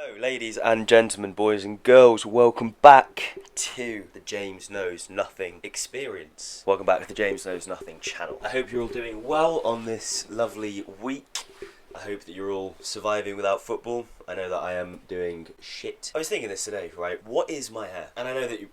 So, ladies and gentlemen, boys and girls, welcome back to the James Knows Nothing experience. Welcome back to the James Knows Nothing channel. I hope you're all doing well on this lovely week. I hope that you're all surviving without football. I know that I am doing shit. I was thinking this today, right? What is my hair? And I know that you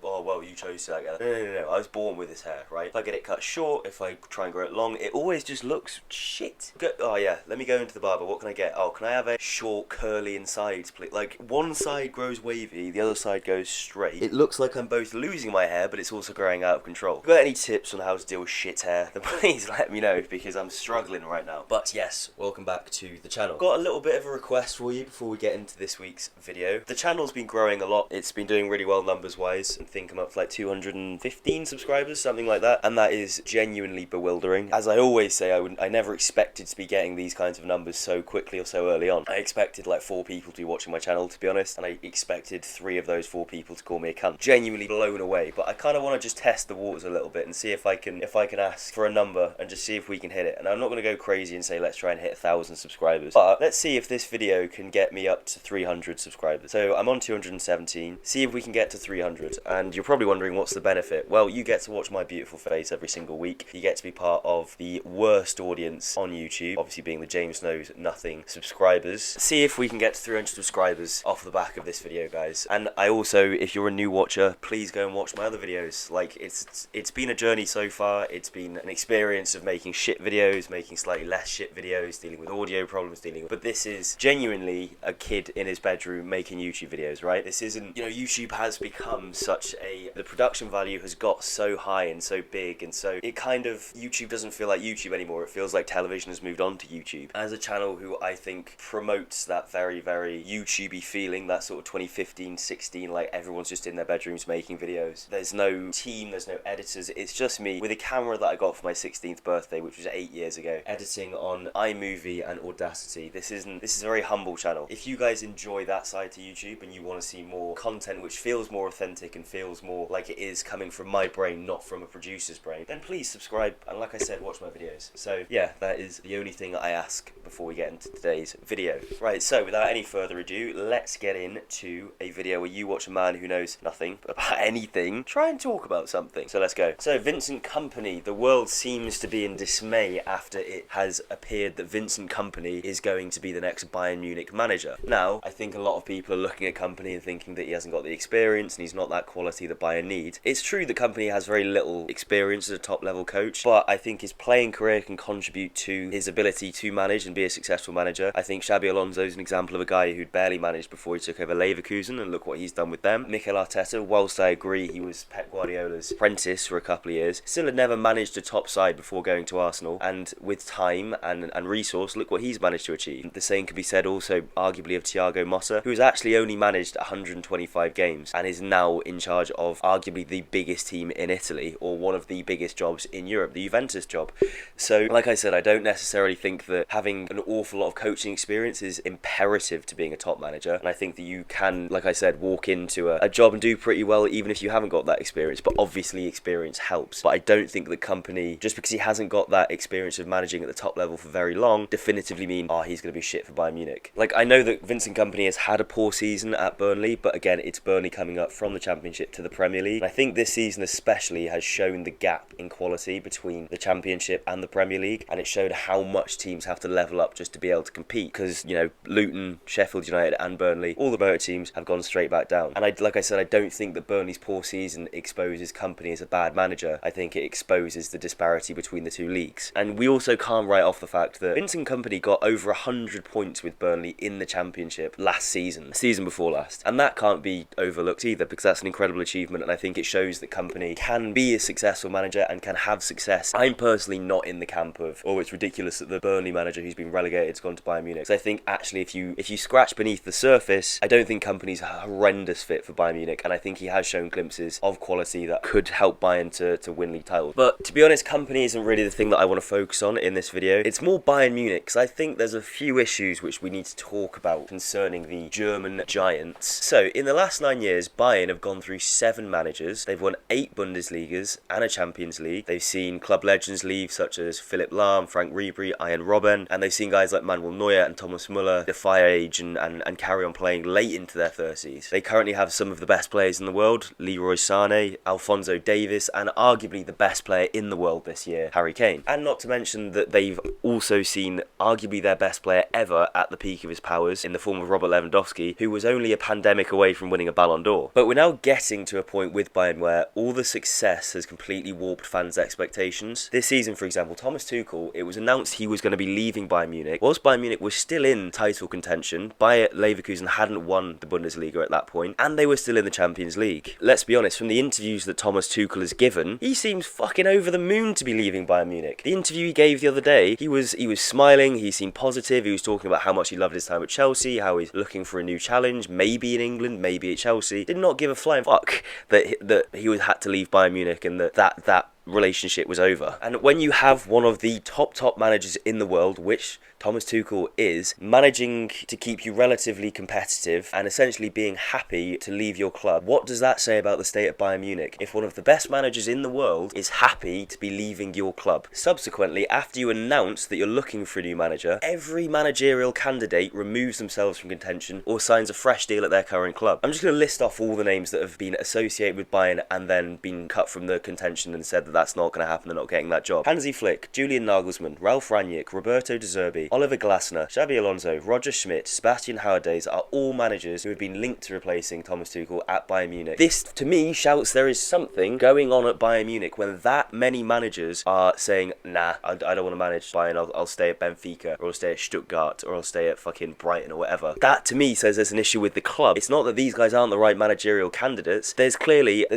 chose to like it. No. I was born with this hair, right? If I get it cut short, if I try and grow it long, it always just looks shit. Oh yeah, let me go into the barber. What can I get? Oh, can I have a short, curly and sides, please? Like, one side grows wavy, the other side goes straight. It looks like I'm both losing my hair, but it's also growing out of control. If you've got any tips on how to deal with shit hair, then please let me know, because I'm struggling right now. But yes, welcome back to the channel. Got a little bit of a request for you before we get into this week's video. The channel's been growing a lot. It's been doing really well numbers wise. I think I'm up to like 215 subscribers, something like that, and that is genuinely bewildering. As I always say, I never expected to be getting these kinds of numbers so quickly or so early on. I expected like 4 people to be watching my channel, to be honest, and I expected 3 of those 4 people to call me a cunt. Genuinely blown away, but I kind of want to just test the waters a little bit and see if I can ask for a number and just see if we can hit it. And I'm not going to go crazy and say let's try and hit 1,000 subscribers, but let's see if this video can get me up to 300 subscribers. So I'm on 217. See if we can get to 300. And you're probably wondering, what's the benefit? Well, you get to watch my beautiful face every single week. You get to be part of the worst audience on YouTube, obviously being the James Knows Nothing subscribers. See if we can get to 300 subscribers off the back of this video, guys. And I also, if you're a new watcher, please go and watch my other videos. Like, it's been a journey so far. It's been an experience of making shit videos, making slightly less shit videos, dealing with audio problems, but this is genuinely a kid in his bedroom making YouTube videos, right? This isn't, YouTube has become such the production value has got so high and so big, and so it kind of, YouTube doesn't feel like YouTube anymore. It feels like television has moved on to YouTube. As a channel who I think promotes that very, very YouTubey feeling, that sort of 2015, 16, like everyone's just in their bedrooms making videos. There's no team, there's no editors. It's just me with a camera that I got for my 16th birthday, which was 8 years ago, editing on iMovie and Audacity. This is a very humble channel. If you guys enjoy that side to YouTube and you want to see more content which feels more authentic and feels more like it is coming from my brain, not from a producer's brain, then please subscribe and, like I said, watch my videos. So yeah, that is the only thing I ask before we get into today's video. Right, so without any further ado, let's get into a video where you watch a man who knows nothing about anything try and talk about something. So let's go. So Vincent Kompany, the world seems to be in dismay after it has appeared that Vincent Kompany is going to be the next Bayern Munich manager. Now, I think a lot of people are looking at Kompany and thinking that he hasn't got the experience and he's not that quality that Bayern need. It's true that Kompany has very little experience as a top-level coach, but I think his playing career can contribute to his ability to manage and be a successful manager. I think Xabi Alonso is an example of a guy who'd barely managed before he took over Leverkusen, and look what he's done with them. Mikel Arteta, whilst I agree he was Pep Guardiola's apprentice for a couple of years, still had never managed a top side before going to Arsenal, and with time and resource, look what he's managed to achieve. The same could be said also arguably of Thiago Motta, who has actually only managed 125 games and is now in charge of arguably the biggest team in Italy, or one of the biggest jobs in Europe, the Juventus job. So like I said, I don't necessarily think that having an awful lot of coaching experience is imperative to being a top manager, and I think that you can, like I said, walk into a job and do pretty well even if you haven't got that experience, but obviously experience helps. But I don't think the Kompany, just because he hasn't got that experience of managing at the top level for very long, definitively mean, he's going to be shit for Bayern Munich. Like, I know that Vincent Kompany has had a poor season at Burnley, but again, it's Burnley coming up from the Championship to the Premier League. And I think this season especially has shown the gap in quality between the Championship and the Premier League, and it showed how much teams have to level up just to be able to compete, because, Luton, Sheffield United and Burnley, all the motor teams have gone straight back down. And like I said, I don't think that Burnley's poor season exposes Kompany as a bad manager. I think it exposes the disparity between the two leagues. And we also can't write off the fact that Vincent Kompany got over 100 points with Burnley in the Championship last season, season before last, and that can't be overlooked either, because that's an incredible achievement, and I think it shows that Kompany can be a successful manager and can have success. I'm personally not in the camp of, it's ridiculous that the Burnley manager who's been relegated has gone to Bayern Munich. So I think actually if you scratch beneath the surface, I don't think Kompany's a horrendous fit for Bayern Munich, and I think he has shown glimpses of quality that could help Bayern to win league titles. But to be honest, Kompany isn't really the thing that I want to focus on in this video. It's more Bayern Munich, because I think there's a few issues which we need to talk about about concerning the German giants. So, in the last 9 years, Bayern have gone through 7 managers. They've won 8 Bundesligas and a Champions League. They've seen club legends leave, such as Philipp Lahm, Frank Ribery, Ian Robben, and they've seen guys like Manuel Neuer and Thomas Müller defy age and carry on playing late into their 30s. They currently have some of the best players in the world, Leroy Sané, Alphonso Davies, and arguably the best player in the world this year, Harry Kane. And not to mention that they've also seen arguably their best player ever at the peak of his powers in the form of Robert Lewandowski, who was only a pandemic away from winning a Ballon d'Or. But we're now getting to a point with Bayern where all the success has completely warped fans' expectations. This season, for example, Thomas Tuchel, it was announced he was going to be leaving Bayern Munich. Whilst Bayern Munich was still in title contention, Bayer Leverkusen hadn't won the Bundesliga at that point, and they were still in the Champions League. Let's be honest, from the interviews that Thomas Tuchel has given, he seems fucking over the moon to be leaving Bayern Munich. The interview he gave the other day, he was smiling, he seemed positive, he was talking about how much he loved his time at Chelsea, how he's looking for a new challenge, maybe in England, maybe at Chelsea. Did not give a flying fuck that he had to leave Bayern Munich and that relationship was over. And when you have one of the top managers in the world, which Thomas Tuchel is, managing to keep you relatively competitive and essentially being happy to leave your club, what does that say about the state of Bayern Munich? If one of the best managers in the world is happy to be leaving your club. Subsequently, after you announce that you're looking for a new manager, every managerial candidate removes themselves from contention or signs a fresh deal at their current club. I'm just going to list off all the names that have been associated with Bayern and then been cut from the contention and said that that's not going to happen, they're not getting that job. Hansi Flick, Julian Nagelsmann, Ralf Rangnick, Roberto De Zerbi, Oliver Glasner, Xabi Alonso, Roger Schmidt, Sebastian Hauerdays are all managers who have been linked to replacing Thomas Tuchel at Bayern Munich. This, to me, shouts there is something going on at Bayern Munich when that many managers are saying, nah, I don't want to manage Bayern, I'll stay at Benfica, or I'll stay at Stuttgart, or I'll stay at fucking Brighton, or whatever. That, to me, says there's an issue with the club. It's not that these guys aren't the right managerial candidates. There's clearly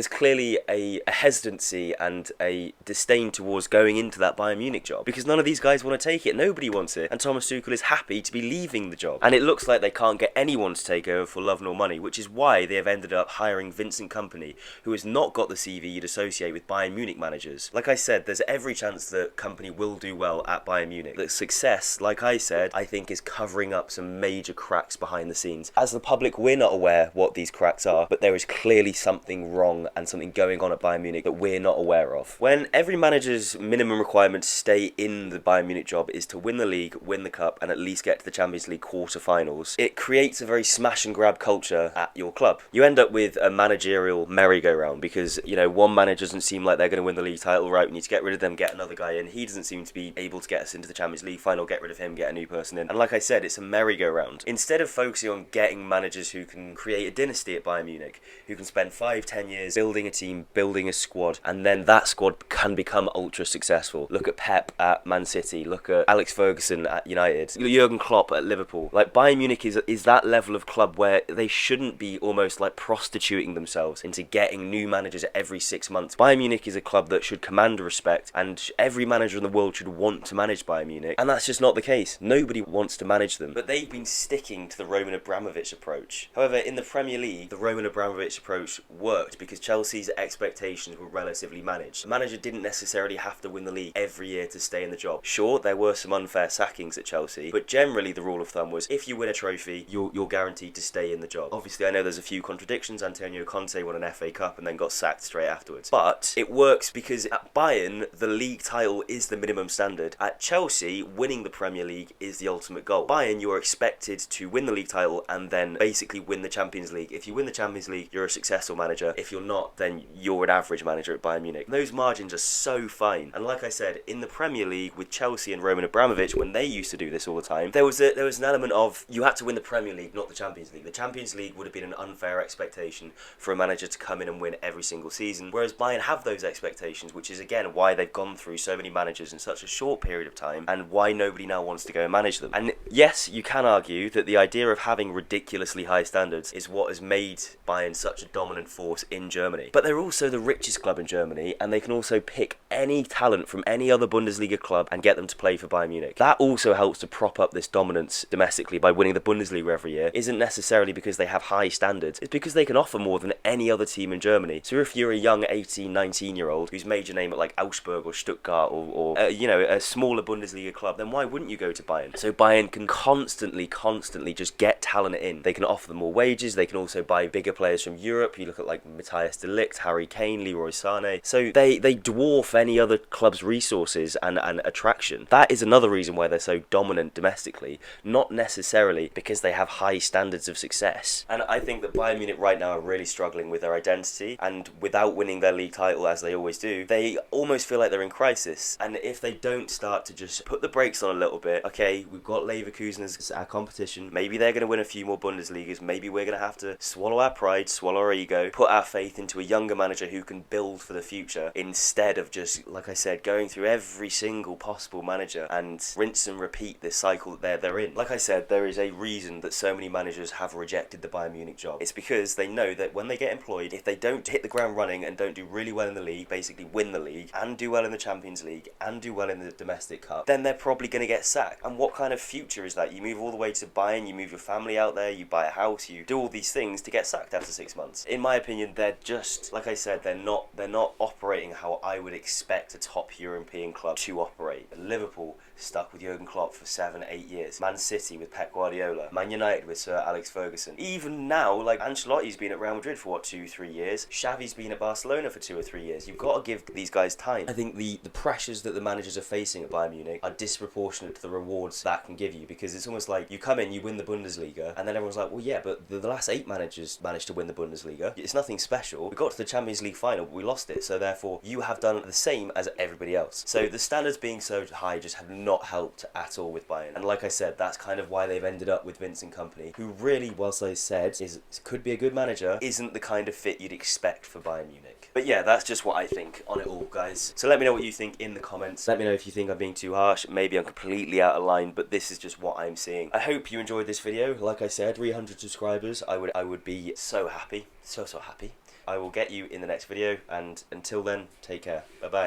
a hesitancy and a disdain towards going into that Bayern Munich job, because none of these guys want to take it. Nobody wants it, and Thomas Tuchel is happy to be leaving the job. And it looks like they can't get anyone to take over for love nor money, which is why they have ended up hiring Vincent Kompany, who has not got the CV you'd associate with Bayern Munich managers. Like I said, there's every chance that Kompany will do well at Bayern Munich. The success, like I said, I think is covering up some major cracks behind the scenes. As the public, we're not aware what these cracks are, but there is clearly something wrong and something going on at Bayern Munich that we're not aware of. When every manager's minimum requirement to stay in the Bayern Munich job is to win the league, win the cup, and at least get to the Champions League quarter-finals, it creates a very smash-and-grab culture at your club. You end up with a managerial merry-go-round because, one manager doesn't seem like they're going to win the league title, right? We need to get rid of them, get another guy in. He doesn't seem to be able to get us into the Champions League final, get rid of him, get a new person in. And like I said, it's a merry-go-round. Instead of focusing on getting managers who can create a dynasty at Bayern Munich, who can spend 5-10 years building a team, building a squad, and then that squad can become ultra successful. Look at Pep at Man City, look at Alex Ferguson at United, Jurgen Klopp at Liverpool. Like, Bayern Munich is that level of club where they shouldn't be almost like prostituting themselves into getting new managers every 6 months. Bayern Munich is a club that should command respect, and every manager in the world should want to manage Bayern Munich, and that's just not the case. Nobody wants to manage them, but they've been sticking to the Roman Abramovich approach. However, in the Premier League, the Roman Abramovich approach worked because Chelsea's expectations were relatively managed. The manager didn't necessarily have to win the league every year to stay in the job. Sure, there were some unfair sackings at Chelsea, but generally the rule of thumb was if you win a trophy, you're guaranteed to stay in the job. Obviously, I know there's a few contradictions. Antonio Conte won an FA Cup and then got sacked straight afterwards. But it works because at Bayern, the league title is the minimum standard. At Chelsea, winning the Premier League is the ultimate goal. Bayern, you are expected to win the league title and then basically win the Champions League. If you win the Champions League, you're a successful manager. If you're not, then you're an average manager at Bayern Munich. Those margins are so fine. And like I said, in the Premier League with Chelsea and Roman Abramovich, when they used to do this all the time, there was an element of you had to win the Premier League, not the Champions League. The Champions League would have been an unfair expectation for a manager to come in and win every single season, whereas Bayern have those expectations, which is again why they've gone through so many managers in such a short period of time and why nobody now wants to go and manage them. And yes, you can argue that the idea of having ridiculously high standards is what has made Bayern such a dominant force in Germany, but they're also the richest club in Germany, and they can also pick any talent from any other Bundesliga club and get them to play for Bayern Munich. That also helps to prop up this dominance domestically by winning the Bundesliga every year. Isn't necessarily because they have high standards, it's because they can offer more than any other team in Germany. So if you're a young 18, 19-year-old who's made your name at like Augsburg or Stuttgart or a smaller Bundesliga club, then why wouldn't you go to Bayern? So Bayern can constantly just get talent in. They can offer them more wages. They can also buy bigger players from Europe. You look at like Matthias de Ligt, Harry Kane, Leroy Sané. So they dwarf any other club's resources and attraction. That is another reason why they're so dominant domestically, not necessarily because they have high standards of success. And I think that Bayern Munich right now are really struggling with their identity, and without winning their league title as they always do, they almost feel like they're in crisis. And if they don't start to just put the brakes on a little bit, okay, we've got Leverkusen as our competition, maybe they're going to win a few more Bundesligas, maybe we're going to have to swallow our pride, swallow our ego, put our faith into a younger manager who can build for the future, instead of just, like I said, going through every single possible manager and rinse and repeat this cycle that they're in. Like I said, there is a reason that so many managers have rejected the Bayern Munich job. It's because they know that when they get employed, if they don't hit the ground running and don't do really well in the league, basically win the league, and do well in the Champions League, and do well in the domestic cup, then they're probably going to get sacked. And what kind of future is that? You move all the way to Bayern, you move your family out there, you buy a house, you do all these things to get sacked after 6 months. In my opinion, they're just, like I said, they're not operating how I would expect a top European club to operate. Liverpool stuck with Jurgen Klopp for 7-8 years. Man City with Pep Guardiola. Man United with Sir Alex Ferguson. Even now, like Ancelotti's been at Real Madrid for 2-3 years. Xavi's been at Barcelona for 2 or 3 years. You've got to give these guys time. I think the pressures that the managers are facing at Bayern Munich are disproportionate to the rewards that can give you, because it's almost like you come in, you win the Bundesliga, and then everyone's like, well, yeah, but the last 8 managers managed to win the Bundesliga. It's nothing special. We got to the Champions League final, but we lost it, so therefore you have done the same as everybody else. So the standards being so high just have not helped at all with Bayern. And like I said, that's kind of why they've ended up with Vincent Kompany, who really, whilst I said could be a good manager, isn't the kind of fit you'd expect for Bayern Munich. But yeah, that's just what I think on it all, guys. So let me know what you think in the comments. Let me know if you think I'm being too harsh. Maybe I'm completely out of line, but this is just what I'm seeing. I hope you enjoyed this video. Like I said, 300 subscribers, I would be so happy. So happy. I will get you in the next video, and until then, take care. Bye bye.